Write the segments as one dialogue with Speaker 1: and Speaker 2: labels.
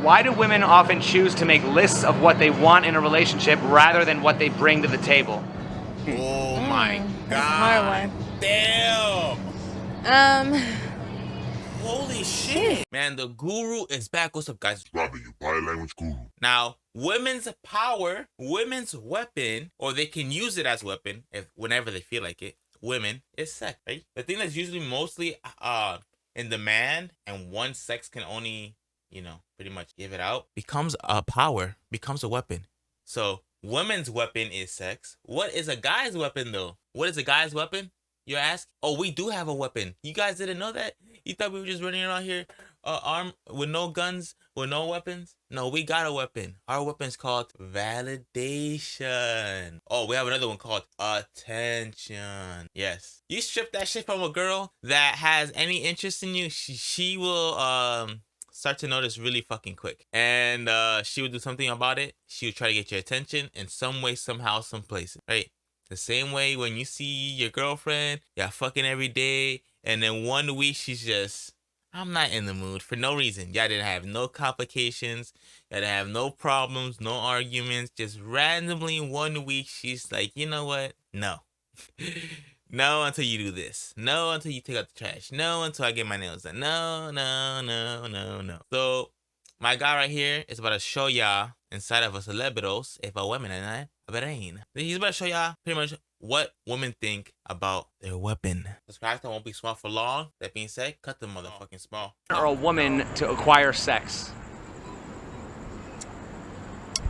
Speaker 1: Why do women often choose to make lists of what they want in a relationship rather than what they bring to the table?
Speaker 2: Oh my
Speaker 3: That's a hard
Speaker 2: god. Damn.
Speaker 3: one.
Speaker 2: Holy shit. Man, the guru is back. What's up, guys?
Speaker 4: RAWBYN, you body language guru.
Speaker 2: Now, women's power, women's weapon, or they can use it as weapon if whenever they feel like it. Women is sex, right? The thing that's usually mostly in demand and one sex can only, you know, pretty much give it out, becomes a power, becomes a weapon. So women's weapon is sex. What is a guy's weapon though? What is a guy's weapon? You ask? Oh, we do have a weapon. You guys didn't know that? You thought we were just running around here armed with no guns, with no weapons? No, we got a weapon. Our weapon's called validation. Oh, we have another one called attention. Yes. You strip that shit from a girl that has any interest in you, she will start to notice really fucking quick. And she will do something about it. She will try to get your attention in some way, somehow, some place, right? The same way when you see your girlfriend, y'all fucking every day, and then 1 week she's just, I'm not in the mood for no reason. Y'all didn't have no complications. Y'all didn't have no problems, no arguments. Just randomly 1 week she's like, you know what? No. No until you do this. No until you take out the trash. No until I get my nails done. No, no, no, no, no. So my guy right here is about to show y'all inside of a celebritos if a woman and I brain. He's about to show y'all pretty much what women think about their weapon. This character won't be small for long. That being said, cut the motherfucking small.
Speaker 1: Or a woman to acquire sex?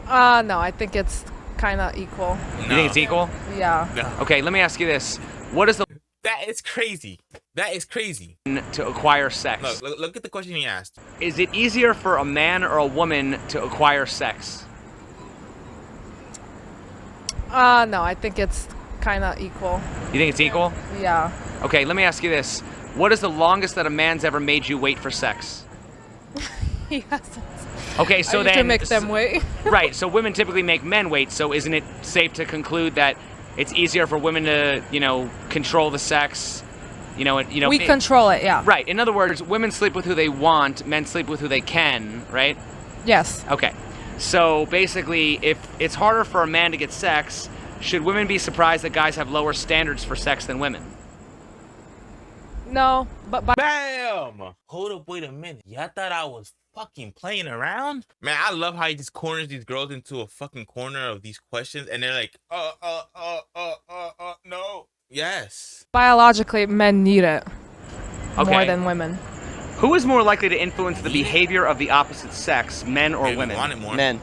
Speaker 3: No, I think it's kind of equal.
Speaker 2: No.
Speaker 1: You think it's equal?
Speaker 3: Yeah.
Speaker 2: No.
Speaker 1: Okay, let me ask you this. What is the
Speaker 2: That is crazy. That is crazy.
Speaker 1: to acquire sex?
Speaker 2: Look at the question he asked.
Speaker 1: Is it easier for a man or a woman to acquire sex?
Speaker 3: No, I think it's kind of equal.
Speaker 1: You think it's equal?
Speaker 3: Yeah.
Speaker 1: Okay, let me ask you this. What is the longest that a man's ever made you wait for sex?
Speaker 3: Yes.
Speaker 1: Okay, so
Speaker 3: I used
Speaker 1: then
Speaker 3: to make them wait.
Speaker 1: right, so women typically make men wait, so isn't it safe to conclude that it's easier for women to, you know, control the sex,
Speaker 3: We control it, yeah.
Speaker 1: Right. In other words, women sleep with who they want, men sleep with who they can, right?
Speaker 3: Yes.
Speaker 1: Okay. So basically, if it's harder for a man to get sex, should women be surprised that guys have lower standards for sex than women?
Speaker 3: No, but
Speaker 2: Bam! Hold up, wait a minute. Y'all thought I was fucking playing around? Man, I love how he just corners these girls into a fucking corner of these questions, and they're like, no. Yes.
Speaker 3: biologically, men need it more
Speaker 1: Okay.
Speaker 3: than women.
Speaker 1: Who is more likely to influence the behavior of the opposite sex, men or
Speaker 2: Maybe
Speaker 1: women?
Speaker 2: want it more.
Speaker 5: Men.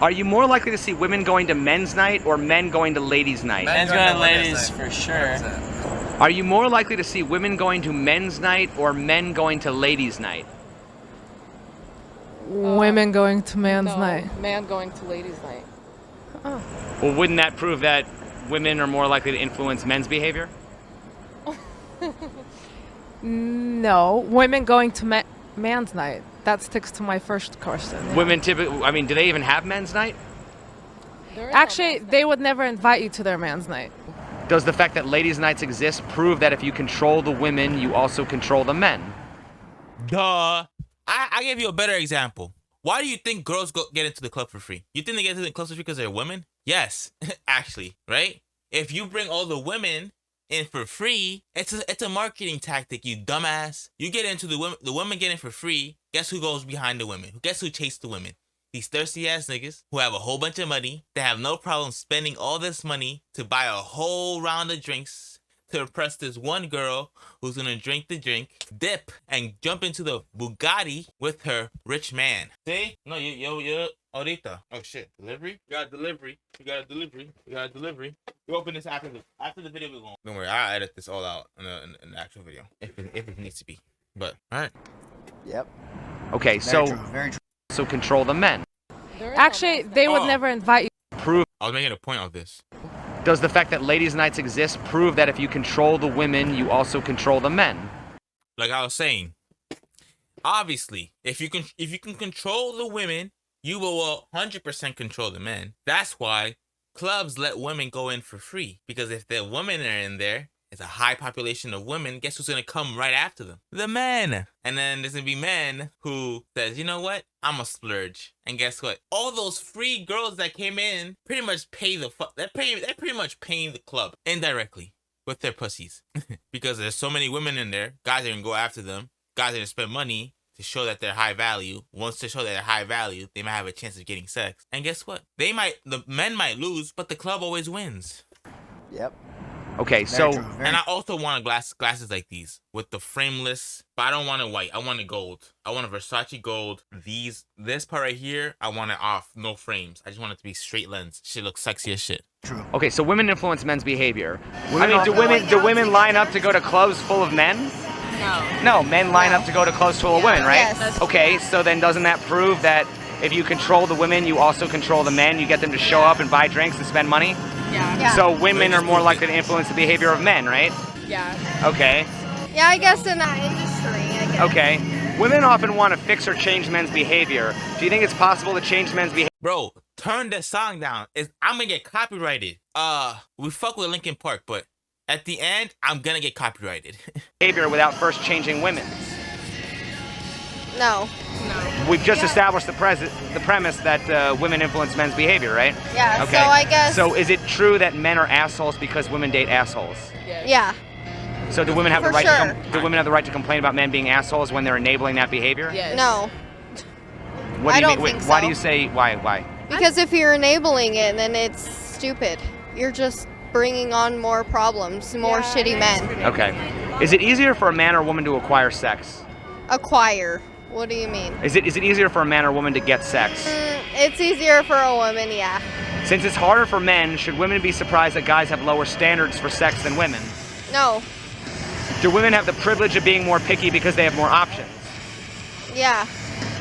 Speaker 1: Are you more likely to see women going to men's night or men going to ladies' night?
Speaker 5: Men's going to ladies for sure.
Speaker 1: Are you more likely to see women going to men's night or men going to ladies' night?
Speaker 3: Women going to man's night.
Speaker 6: Man going to ladies' night.
Speaker 3: Oh.
Speaker 1: Well, wouldn't that prove that women are more likely to influence men's behavior?
Speaker 3: No, women going to man's night. That sticks to my first question. Yeah.
Speaker 1: Women typically, I mean, do they even have men's night?
Speaker 3: Actually, they would never invite you to their man's night.
Speaker 1: Does the fact that ladies' nights exist prove that if you control the women, you also control the men?
Speaker 2: Duh. I give you a better example. Why do you think girls get into the club for free? You think they get into the club for free because they're women? Yes, actually, right? If you bring all the women in for free, it's a marketing tactic, you dumbass. You get into the women get in for free. Guess who goes behind the women? Guess who chased the women? These thirsty ass niggas who have a whole bunch of money. They have no problem spending all this money to buy a whole round of drinks to impress this one girl who's gonna drink the drink, dip, and jump into the Bugatti with her rich man. See? No, yo, ahorita. Oh shit, delivery? You got a delivery. You got a delivery. You got a delivery. You open this after the video we're going. Don't worry, I'll edit this all out in the actual video if it needs to be. But all right.
Speaker 5: Yep.
Speaker 1: Okay,
Speaker 5: Very true.
Speaker 1: so control the men.
Speaker 3: Actually, they would never invite you.
Speaker 1: Prove.
Speaker 2: I was making a point of this.
Speaker 1: Does the fact that ladies' nights exist prove that if you control the women, you also control the men?
Speaker 2: Like I was saying, obviously, if you can control the women, you will 100% control the men. That's why clubs let women go in for free, because if the women are in there, it's a high population of women, guess who's gonna come right after them? The men. And then there's gonna be men who says, you know what? I'm a splurge. And guess what? All those free girls that came in pretty much pay the they're pretty much paying the club indirectly with their pussies. Because there's so many women in there, guys are gonna go after them, guys are gonna spend money to show that they're high value. Once they show that they're high value, they might have a chance of getting sex. And guess what? The men might lose, but the club always wins.
Speaker 5: Yep.
Speaker 1: Okay,
Speaker 5: Very
Speaker 1: so
Speaker 5: true, very
Speaker 2: And I also want glasses like these with the frameless, but I don't want it white. I want it gold. I want a Versace gold. This part right here, I want it off, no frames. I just want it to be straight lens. Shit looks sexy as shit.
Speaker 5: true.
Speaker 1: okay, so women influence men's behavior. I mean, do women line up to go to clubs full of men? No, men line up to go to clubs full of women, right?
Speaker 4: Yes.
Speaker 1: Okay, so then doesn't that prove that if you control the women, you also control the men? You get them to show up and buy drinks and spend money?
Speaker 4: Yeah.
Speaker 1: So women are more likely to influence the behavior of men, right?
Speaker 3: Yeah.
Speaker 1: Okay,
Speaker 4: Yeah, I guess in that industry, I guess.
Speaker 1: okay. Women often want to fix or change men's behavior. Do you think it's possible to change men's
Speaker 2: Bro, turn that song down. I'm gonna get copyrighted. We fuck with Linkin Park, but at the end, I'm gonna get copyrighted.
Speaker 1: behavior without first changing women's?
Speaker 4: No.
Speaker 1: We've just established the premise that women influence men's behavior, right?
Speaker 4: Yeah,
Speaker 1: Okay.
Speaker 4: so I guess.
Speaker 1: So is it true that men are assholes because women date assholes?
Speaker 4: Yeah.
Speaker 1: So do women have the
Speaker 4: For
Speaker 1: right
Speaker 4: sure.
Speaker 1: do women have the right to complain about men being assholes when they're enabling that behavior?
Speaker 3: Yes.
Speaker 4: No.
Speaker 1: What do
Speaker 4: I
Speaker 1: you
Speaker 4: don't
Speaker 1: mean?
Speaker 4: think
Speaker 1: Why
Speaker 4: so.
Speaker 1: do you say why?
Speaker 4: Because if you're enabling it, then it's stupid. You're just bringing on more problems, more shitty men.
Speaker 1: Okay. Is it easier for a man or woman to acquire sex?
Speaker 4: Acquire. What do you mean?
Speaker 1: Is it easier for a man or woman to get sex?
Speaker 4: It's easier for a woman, yeah.
Speaker 1: Since it's harder for men, should women be surprised that guys have lower standards for sex than women?
Speaker 4: No.
Speaker 1: Do women have the privilege of being more picky because they have more options?
Speaker 4: Yeah.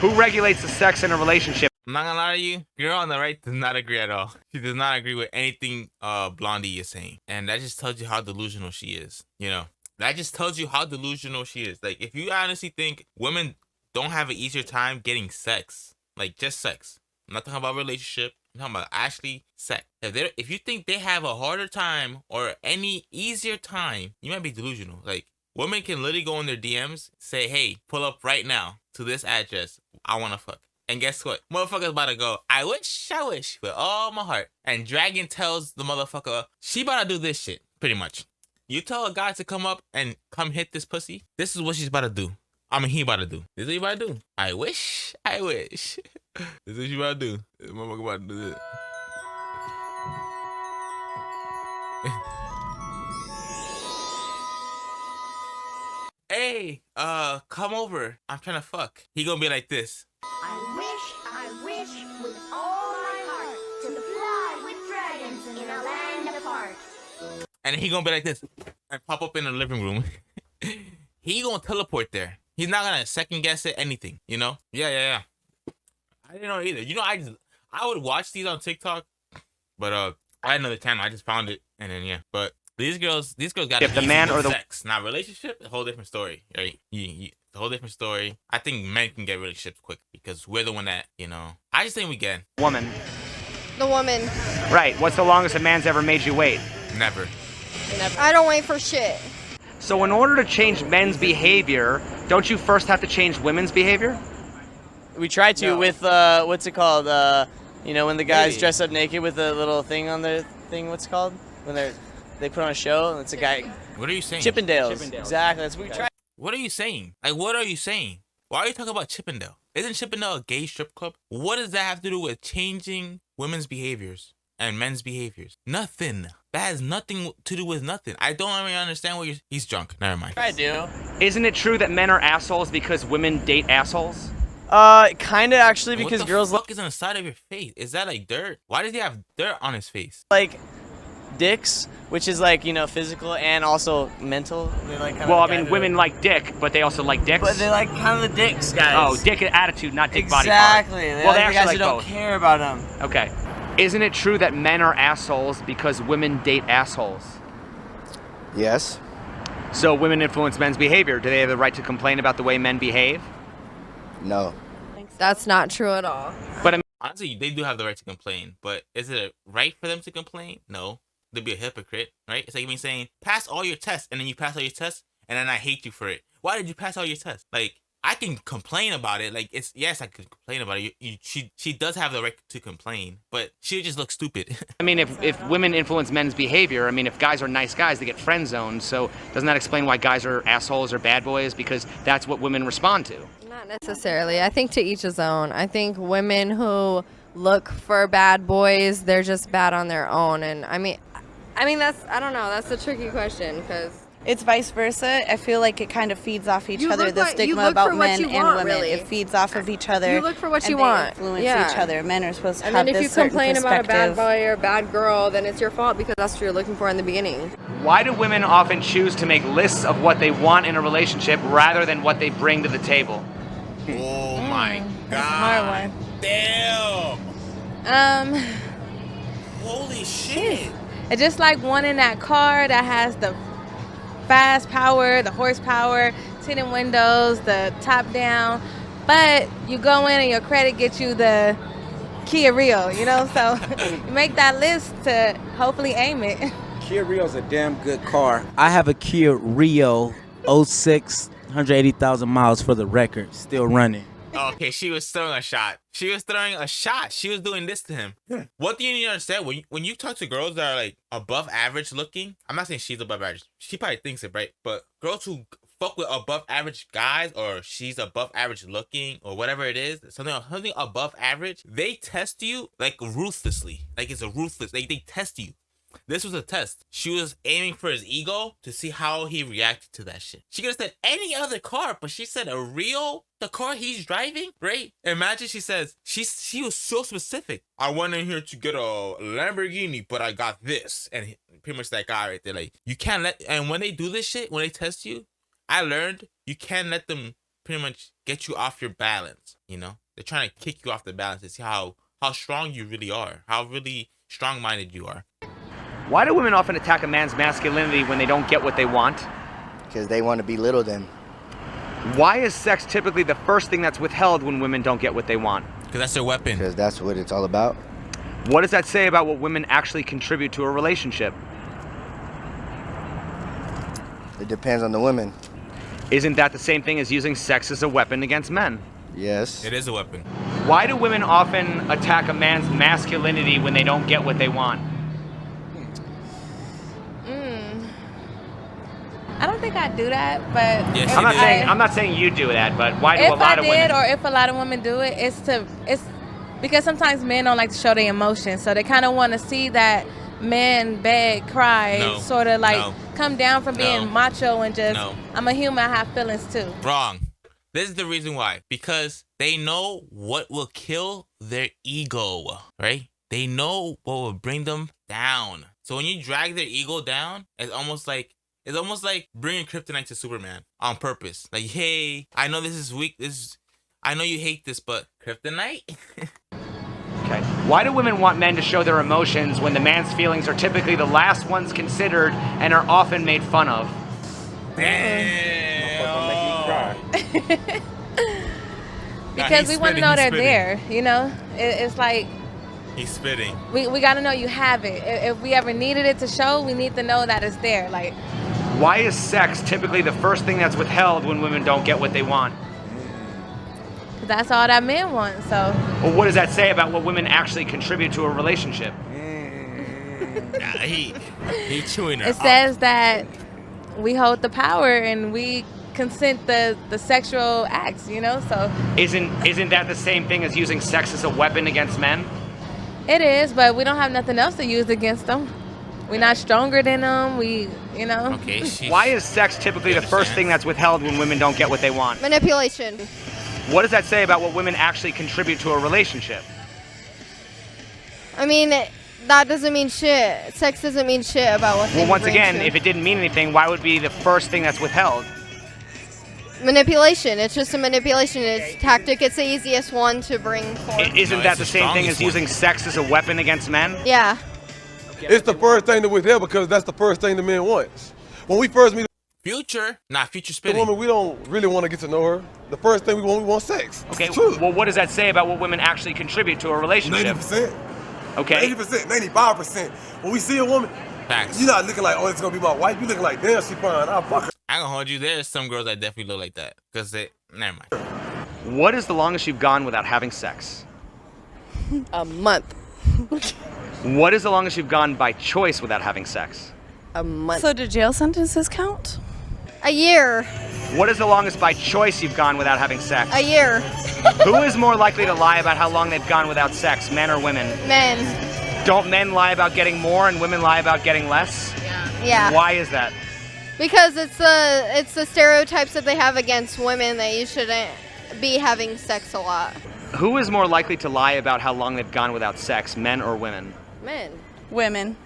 Speaker 1: Who regulates the sex in a relationship?
Speaker 2: I'm not gonna lie to you, girl on the right does not agree at all. She does not agree with anything Blondie is saying. And that just tells you how delusional she is, you know? That just tells you how delusional she is. Like, if you honestly think women don't have an easier time getting sex, like just sex, I'm not talking about relationship, I'm talking about actually sex. If you think they have a harder time or any easier time, you might be delusional. Like, women can literally go in their DMs, say, hey, pull up right now to this address, I wanna fuck. And guess what? Motherfucker's about to go, I wish, with all my heart. And Dragon tells the motherfucker, she about to do this shit, pretty much. You tell a guy to come up and come hit this pussy, this is what she's about to do. I mean, he about to do. This is what he about to do. I wish. This is what you about to do. This motherfucker about to do this. Hey, come over. I'm trying to fuck. He gonna be like this.
Speaker 6: I wish with all my heart to fly with dragons in a land apart.
Speaker 2: And he gonna be like this and pop up in the living room. He gonna teleport there. He's not gonna second guess it, anything, you know? Yeah. I didn't know either. You know, I would watch these on TikTok, but I had another channel. I just found it, and then yeah. But these girls got
Speaker 1: If the man or the
Speaker 2: sex, not relationship. A whole different story, right? A whole different story. I think men can get relationships quick because we're the one that, you know. I just think we can.
Speaker 1: woman.
Speaker 4: The woman.
Speaker 1: Right. What's the longest a man's ever made you wait?
Speaker 2: Never.
Speaker 4: I don't wait for shit.
Speaker 1: So in order to change men's behavior, don't you first have to change women's behavior?
Speaker 5: We try to with what's it called? You know, when the guys
Speaker 2: Maybe.
Speaker 5: dress up naked with a little thing on their thing. What's it called? When they put on a show and it's a guy.
Speaker 2: What are you saying?
Speaker 5: Chippendales. Exactly. That's what we try.
Speaker 2: What are you saying? Like, what are you saying? Why are you talking about Chippendale? Isn't Chippendale a gay strip club? What does that have to do with changing women's behaviors and men's behaviors? Nothing. That has nothing to do with nothing. I don't even understand what he's drunk. Never mind.
Speaker 5: I do.
Speaker 1: Isn't it true that men are assholes because women date assholes?
Speaker 5: Kind of actually, because
Speaker 2: what the
Speaker 5: girls
Speaker 2: fuck is on the side of your face? Is that like dirt? Why does he have dirt on his face?
Speaker 5: like dicks, which is like, you know, physical and also mental. They like kind
Speaker 1: Well, I
Speaker 5: of
Speaker 1: mean, women like dick, but they also like dicks.
Speaker 5: But they like kind of the dicks, guys.
Speaker 1: Oh, dick attitude, not dick body part.
Speaker 5: Exactly. They
Speaker 1: Well,
Speaker 5: like
Speaker 1: they
Speaker 5: the
Speaker 1: actually
Speaker 5: guys
Speaker 1: like
Speaker 5: who don't
Speaker 1: both.
Speaker 5: care about them.
Speaker 1: Okay. Isn't it true that men are assholes because women date assholes?
Speaker 7: Yes.
Speaker 1: So women influence men's behavior. Do they have the right to complain about the way men behave?
Speaker 7: No.
Speaker 3: That's not true at all.
Speaker 1: But I mean,
Speaker 2: Honestly, they do have the right to complain, but is it right for them to complain? No. to be a hypocrite, right? It's like me saying, pass all your tests, and then you pass all your tests, and then I hate you for it. Why did you pass all your tests? Like, I can complain about it. Like, yes, I could complain about it. She does have the right to complain, but she just looks stupid.
Speaker 1: I mean, if women influence men's behavior, I mean, if guys are nice guys, they get friend zoned. So doesn't that explain why guys are assholes or bad boys? Because that's what women respond to.
Speaker 8: Not necessarily. I think to each his own. I think women who look for bad boys, they're just bad on their own. And I mean that's, I don't know, that's a tricky question because
Speaker 9: it's vice versa. I feel like it kind of feeds off each
Speaker 8: You
Speaker 9: other.
Speaker 8: look
Speaker 9: The
Speaker 8: like- you
Speaker 9: stigma
Speaker 8: look
Speaker 9: about
Speaker 8: for what
Speaker 9: men
Speaker 8: you
Speaker 9: and
Speaker 8: want,
Speaker 9: women.
Speaker 8: really.
Speaker 9: It feeds off of each other.
Speaker 8: You look for what
Speaker 9: and
Speaker 8: you
Speaker 9: they
Speaker 8: want.
Speaker 9: Influence
Speaker 8: Yeah.
Speaker 9: each other. Men are supposed to
Speaker 8: and
Speaker 9: have
Speaker 8: then if you
Speaker 9: this certain
Speaker 8: complain about a bad
Speaker 9: perspective.
Speaker 8: boy or a bad girl, then it's your fault because that's what you're looking for in the beginning.
Speaker 1: Why do women often choose to make lists of what they want in a relationship rather than what they bring to the table?
Speaker 2: Oh my god.
Speaker 9: That's a hard one.
Speaker 2: Damn. Holy shit.
Speaker 3: It's just like one in that car that has the fast power, the horsepower, tinted windows, the top down. But you go in and your credit gets you the Kia Rio, you know? So you make that list to hopefully aim it.
Speaker 10: Kia Rio's a damn good car. I have a Kia Rio 06, 180,000 miles for the record, still running.
Speaker 2: Okay, she was throwing a shot. She was doing this to him. What do you need to understand? When you talk to girls that are like above average looking, I'm not saying she's above average. She probably thinks it, right? But girls who fuck with above average guys, or she's above average looking, or whatever it is, something above average, they test you like ruthlessly. Like it's a ruthless. Like they test you. This was a test. She was aiming for his ego to see how he reacted to that shit. She could have said any other car, but she said a Rio, the car he's driving, right? Imagine she says, she was so specific. I went in here to get a Lamborghini, but I got this. And pretty much that guy right there, like, you can't let, and when they do this shit, when they test you, I learned you can't let them pretty much get you off your balance, you know? They're trying to kick you off the balance to see how strong you really are, how really strong-minded you are.
Speaker 1: Why do women often attack a man's masculinity when they don't get what they want?
Speaker 7: Because they want to belittle them.
Speaker 1: Why is sex typically the first thing that's withheld when women don't get what they want?
Speaker 2: Because that's their weapon.
Speaker 7: Because that's what it's all about.
Speaker 1: What does that say about what women actually contribute to a relationship?
Speaker 7: It depends on the women.
Speaker 1: Isn't that the same thing as using sex as a weapon against men?
Speaker 7: Yes.
Speaker 2: It is a weapon.
Speaker 1: Why do women often attack a man's masculinity when they don't get what they want?
Speaker 3: I don't think I do that, but
Speaker 2: Yes,
Speaker 1: I'm not saying you do that, but why do a lot of women?
Speaker 3: If I did, or if a lot of women do it, it's because sometimes men don't like to show their emotions, so they kind of want to see that men beg, cry, sort of like come down from being macho and just I'm a human, I have feelings too.
Speaker 2: Wrong. This is the reason why. Because they know what will kill their ego, right? They know what will bring them down. So when you drag their ego down, it's almost like bringing kryptonite to Superman on purpose. Like, hey, I know this is weak. I know you hate this, but kryptonite?
Speaker 1: Okay. Why do women want men to show their emotions when the man's feelings are typically the last ones considered and are often made fun of?
Speaker 3: Because we want to know they're there, you know? It's like...
Speaker 2: He's spitting.
Speaker 3: We got to know you have it. If we ever needed it to show, we need to know that it's there. Like,
Speaker 1: why is sex typically the first thing that's withheld when women don't get what they want?
Speaker 3: That's all that men want, so.
Speaker 1: Well, what does that say about what women actually contribute to a relationship?
Speaker 2: He chewing her
Speaker 3: It says that we hold the power and we consent the sexual acts, you know, so.
Speaker 1: Isn't that the same thing as using sex as a weapon against men?
Speaker 3: It is, but we don't have nothing else to use against them. We're not stronger than them. We, you know.
Speaker 2: Okay.
Speaker 1: Why is sex typically the first thing that's withheld when women don't get what they want?
Speaker 4: Manipulation.
Speaker 1: What does that say about what women actually contribute to a relationship?
Speaker 4: I mean, that doesn't mean shit. Sex doesn't mean shit about what they
Speaker 1: Well, once
Speaker 4: bring
Speaker 1: again,
Speaker 4: to.
Speaker 1: if it didn't mean anything, why would it be the first thing that's withheld?
Speaker 4: Manipulation. It's just a manipulation. It's tactic. It's the easiest one to bring forth.
Speaker 1: Isn't that the same thing as using sex as a weapon against men?
Speaker 4: Yeah.
Speaker 11: It's the first thing to withheld because that's the first thing the man wants. When we first meet
Speaker 2: Future
Speaker 11: the
Speaker 2: spitting.
Speaker 11: woman, we don't really want to get to know her. The first thing we want sex.
Speaker 1: Okay, well, what does that say about what women actually contribute to a relationship?
Speaker 11: 90%.
Speaker 1: Okay.
Speaker 11: 80%, 95%. When we see a woman,
Speaker 2: Facts.
Speaker 11: You're not looking like, oh, it's gonna be my wife. You looking like, damn, she fine. I'll fuck her.
Speaker 2: I gonna hold you. There's some girls that definitely look like that. Cause they, never mind.
Speaker 1: What is the longest you've gone without having sex?
Speaker 8: A month.
Speaker 1: What is the longest you've gone by choice without having sex?
Speaker 8: A month.
Speaker 9: So do jail sentences count?
Speaker 4: A year.
Speaker 1: What is the longest by choice you've gone without having sex?
Speaker 4: A year.
Speaker 1: Who is more likely to lie about how long they've gone without sex, men or women?
Speaker 4: Men.
Speaker 1: Don't men lie about getting more and women lie about getting less?
Speaker 4: Yeah.
Speaker 1: Why is that?
Speaker 4: Because it's the stereotypes that they have against women that you shouldn't be having sex a lot.
Speaker 1: Who is more likely to lie about how long they've gone without sex, men or women?
Speaker 8: Men.
Speaker 9: Women.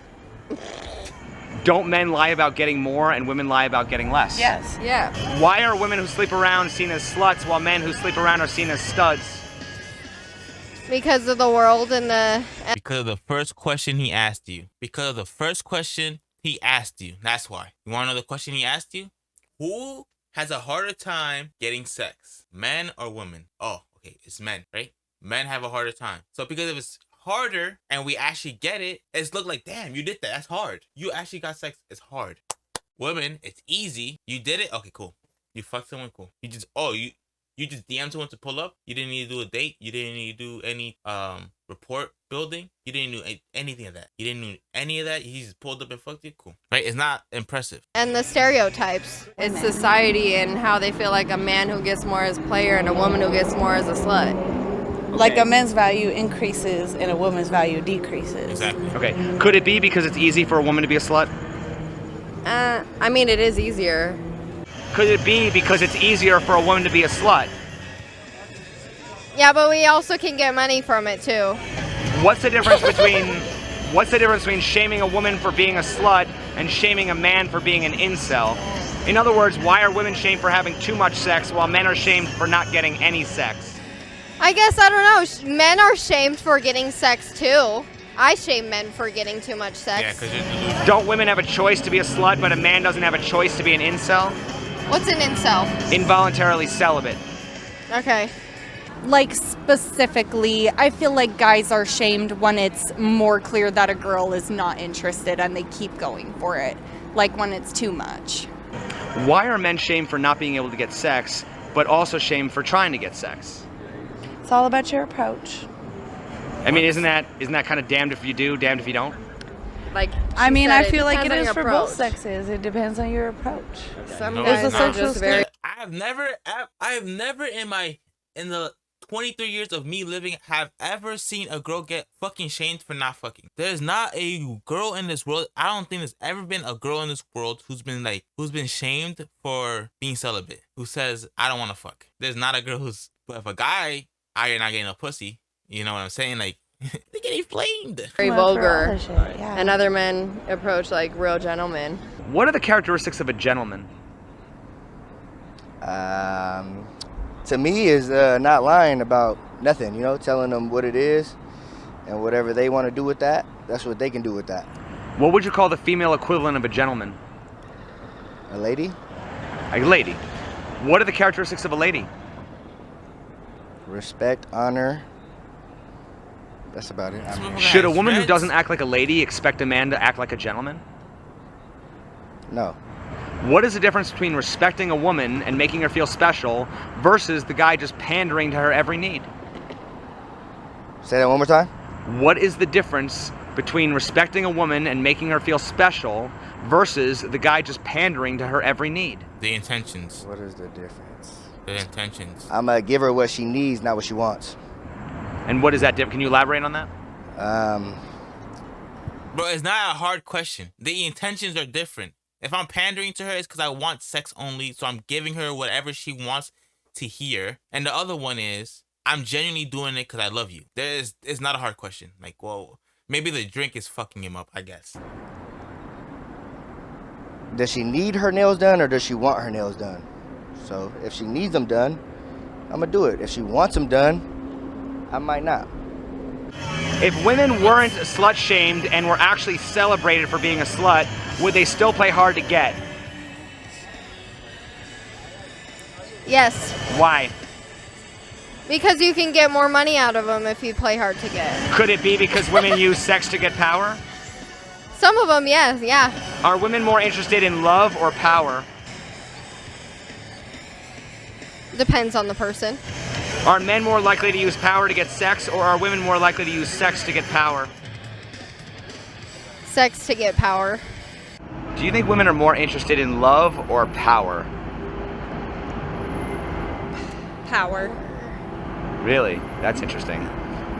Speaker 1: Don't men lie about getting more and women lie about getting less?
Speaker 9: Yes.
Speaker 8: Yeah.
Speaker 1: Why are women who sleep around seen as sluts while men who sleep around are seen as studs?
Speaker 4: Because of the world and the...
Speaker 2: Because of the first question he asked you. Because of the first question he asked you. That's why. You want to know the question he asked you? Who has a harder time getting sex? Men or women? Oh, okay. It's men, right? Men have a harder time. So because if it's harder and we actually get it, it's look like, damn, you did that. That's hard. You actually got sex. It's hard. Women, it's easy. You did it. Okay, cool. You fucked someone. Cool. You just, you just DM'd someone to pull up. You didn't need to do a date. You didn't need to do any report building. You didn't do anything of that. You didn't do any of that. You just pulled up and fucked you. Cool. Right? It's not impressive.
Speaker 4: And the stereotypes.
Speaker 8: It's society and how they feel like a man who gets more as player and a woman who gets more as a slut.
Speaker 9: Like a man's value increases and a woman's value decreases.
Speaker 2: Exactly.
Speaker 1: Okay. Could it be because it's easy for a woman to be a slut?
Speaker 8: I mean, it is easier.
Speaker 1: Could it be because it's easier for a woman to be a slut?
Speaker 4: Yeah, but we also can get money from it too.
Speaker 1: What's the difference between shaming a woman for being a slut and shaming a man for being an incel? In other words, why are women shamed for having too much sex while men are shamed for not getting any sex?
Speaker 4: I guess, I don't know, men are shamed for getting sex too. I shame men for getting too much sex.
Speaker 2: Yeah, because you're delusional.
Speaker 1: Don't women have a choice to be a slut, but a man doesn't have a choice to be an incel?
Speaker 4: What's an incel?
Speaker 1: Involuntarily celibate.
Speaker 4: Okay.
Speaker 12: Like specifically, I feel like guys are shamed when it's more clear that a girl is not interested and they keep going for it. Like when it's too much.
Speaker 1: Why are men shamed for not being able to get sex, but also shamed for trying to get sex?
Speaker 9: It's all about your approach.
Speaker 1: I mean, isn't that kind of damned if you do, damned if you don't?
Speaker 8: Like,
Speaker 9: I mean, I feel like
Speaker 8: depends
Speaker 9: it
Speaker 8: on
Speaker 9: is
Speaker 8: your
Speaker 9: for
Speaker 8: approach.
Speaker 9: both sexes. It depends on your approach.
Speaker 8: Some
Speaker 2: No,
Speaker 8: guys
Speaker 2: it's
Speaker 8: are
Speaker 2: not.
Speaker 8: just very.
Speaker 2: I have never in the 23 years of me living have ever seen a girl get fucking shamed for not fucking. There's not a girl in this world. I don't think there's ever been a girl in this world who's been shamed for being celibate. Who says I don't want to fuck. There's not a girl who's. But if a guy, you're not getting no pussy. You know what I'm saying? Like they're getting flamed.
Speaker 8: Very vulgar.
Speaker 9: Yeah.
Speaker 8: And other men approach like real gentlemen.
Speaker 1: What are the characteristics of a gentleman?
Speaker 7: To me, is not lying about nothing, you know, telling them what it is and whatever they want to do with that, that's what they can do with that.
Speaker 1: What would you call the female equivalent of a gentleman?
Speaker 7: A lady?
Speaker 1: A lady. What are the characteristics of a lady?
Speaker 7: Respect, honor. That's about it.
Speaker 1: Should a woman who doesn't act like a lady expect a man to act like a gentleman?
Speaker 7: No.
Speaker 1: What is the difference between respecting a woman and making her feel special versus the guy just pandering to her every need?
Speaker 7: Say that one more time.
Speaker 1: What is the difference between respecting a woman and making her feel special versus the guy just pandering to her every need?
Speaker 2: The intentions.
Speaker 7: What is the difference?
Speaker 2: The intentions.
Speaker 7: I'm going to give her what she needs, not what she wants.
Speaker 1: And what is that difference? Can you elaborate on that?
Speaker 2: Bro, it's not a hard question. The intentions are different. If I'm pandering to her, it's because I want sex only, so I'm giving her whatever she wants to hear. And the other one is, I'm genuinely doing it because I love you. It's not a hard question. Like, well, maybe the drink is fucking him up, I guess.
Speaker 7: Does she need her nails done or does she want her nails done? So if she needs them done, I'm going to do it. If she wants them done, I might not.
Speaker 1: If women weren't slut shamed and were actually celebrated for being a slut, would they still play hard to get?
Speaker 4: Yes.
Speaker 1: Why?
Speaker 4: Because you can get more money out of them if you play hard to get.
Speaker 1: Could it be because women use sex to get power?
Speaker 4: Some of them, yes, yeah.
Speaker 1: Are women more interested in love or power?
Speaker 4: Depends on the person.
Speaker 1: Are men more likely to use power to get sex, or are women more likely to use sex to get power?
Speaker 4: Sex to get power.
Speaker 1: Do you think women are more interested in love or power?
Speaker 12: Power.
Speaker 1: Really? That's interesting.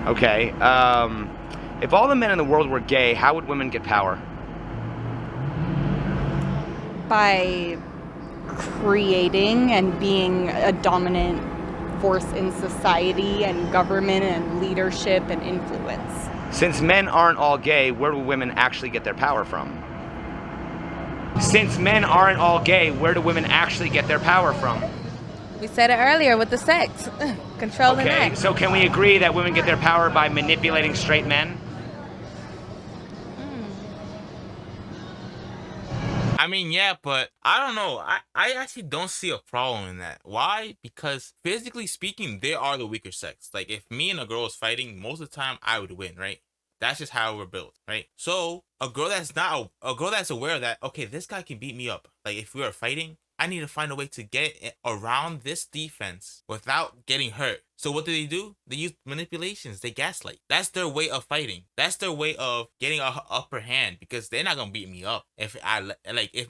Speaker 1: Okay. If all the men in the world were gay, how would women get power?
Speaker 12: By creating and being a dominant force in society and government and leadership and influence.
Speaker 1: Since men aren't all gay, where do women actually get their power from? Since men aren't all gay, where do women actually get their power from?
Speaker 3: We said it earlier with the sex. Controlling
Speaker 1: Okay,
Speaker 3: that.
Speaker 1: so can we agree that women get their power by manipulating straight men?
Speaker 2: I mean, yeah, but I don't know. I actually don't see a problem in that. Why? Because physically speaking, they are the weaker sex. Like, if me and a girl is fighting, most of the time I would win, right? That's just how we're built, right? So a girl that's not a girl that's aware that, okay, this guy can beat me up. Like, if we are fighting, I need to find a way to get around this defense without getting hurt. So what do? They use manipulations. They gaslight. That's their way of fighting. That's their way of getting a upper hand, because they're not gonna beat me up. If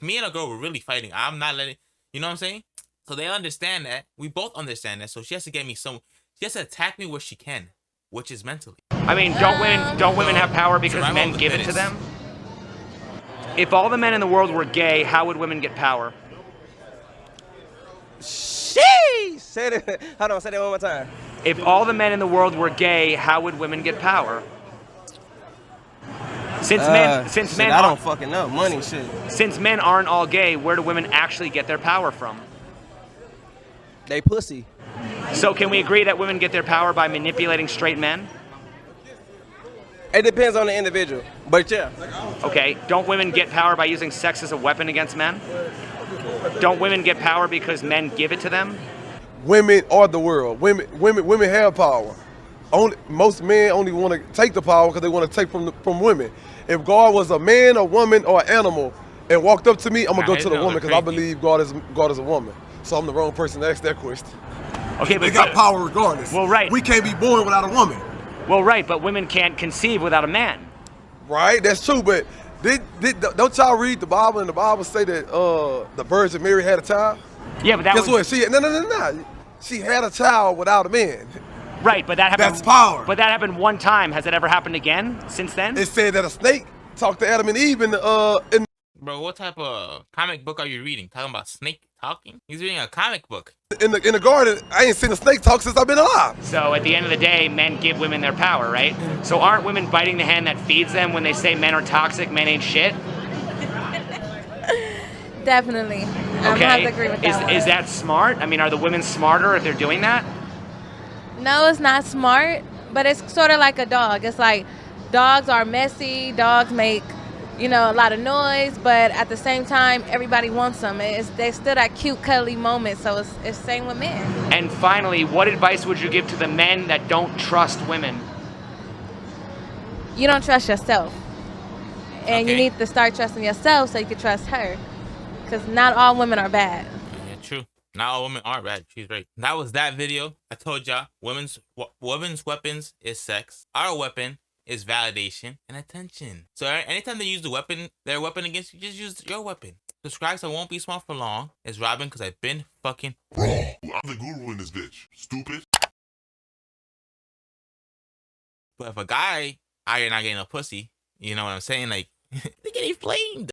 Speaker 2: me and a girl were really fighting, I'm not letting. You know what I'm saying? So they understand that. We both understand that. So she has to get me some. She has to attack me where she can, which is mentally.
Speaker 1: I mean, don't women have power because men give it to them? If all the men in the world were gay, how would women get power?
Speaker 13: Sheesh! Say that. Hold on, say that one more time.
Speaker 1: If all the men in the world were gay, how would women get power? Since men
Speaker 13: I don't fucking know. Money shit.
Speaker 1: Since men aren't all gay, where do women actually get their power from?
Speaker 13: They pussy.
Speaker 1: So can we agree that women get their power by manipulating straight men?
Speaker 13: It depends on the individual, but yeah.
Speaker 1: Okay, don't women get power by using sex as a weapon against men? Don't women get power because men give it to them?
Speaker 11: Women are the world. Women have power. Most men only want to take the power because they want to take from women. If God was a man, a woman, or an animal and walked up to me, I'm gonna go to the woman because I believe God is a woman. So I'm the wrong person to ask that question.
Speaker 1: Okay, but
Speaker 11: they got power regardless.
Speaker 1: Well, right.
Speaker 11: We can't be born without a woman.
Speaker 1: Well, right, but women can't conceive without a man.
Speaker 11: Right, that's true, but don't y'all read the Bible and the Bible say that the Virgin Mary had a child?
Speaker 1: Yeah, but
Speaker 11: Guess what? No. She had a child without a man.
Speaker 1: Right, but that happened.
Speaker 11: That's power.
Speaker 1: But that happened one time. Has it ever happened again since then?
Speaker 11: It said that a snake talked to Adam and Eve in
Speaker 2: Bro, what type of comic book are you reading? Talking about snake talking? He's reading a comic book.
Speaker 11: in the garden. I ain't seen a snake talk since I've been alive.
Speaker 1: So at the end of the day, men give women their power, right? So aren't women biting the hand that feeds them when they say men are toxic, men ain't shit?
Speaker 3: Definitely. I'm gonna have to agree with that one.
Speaker 1: Is that smart? I mean, are the women smarter if they're doing that?
Speaker 3: No, it's not smart, but it's sort of like a dog. It's like dogs are messy, dogs make, a lot of noise, but at the same time, everybody wants them. They still that cute, cuddly moment, so it's the same with men.
Speaker 1: And finally, what advice would you give to the men that don't trust women?
Speaker 3: You don't trust yourself. And
Speaker 2: Okay.
Speaker 3: you need to start trusting yourself so you can trust her. Because not all women are bad.
Speaker 2: Yeah, true. Not all women are bad. She's right. That was that video. I told y'all, women's weapons is sex. Our weapon is validation and attention. So anytime they use their weapon against you, just use your weapon. Subscribe so I won't be smart for long. It's RAWBYN because I've been fucking wrong.
Speaker 14: I'm the guru in this bitch. Stupid.
Speaker 2: But if a guy out here not getting a pussy, you know what I'm saying? Like, they getting flamed.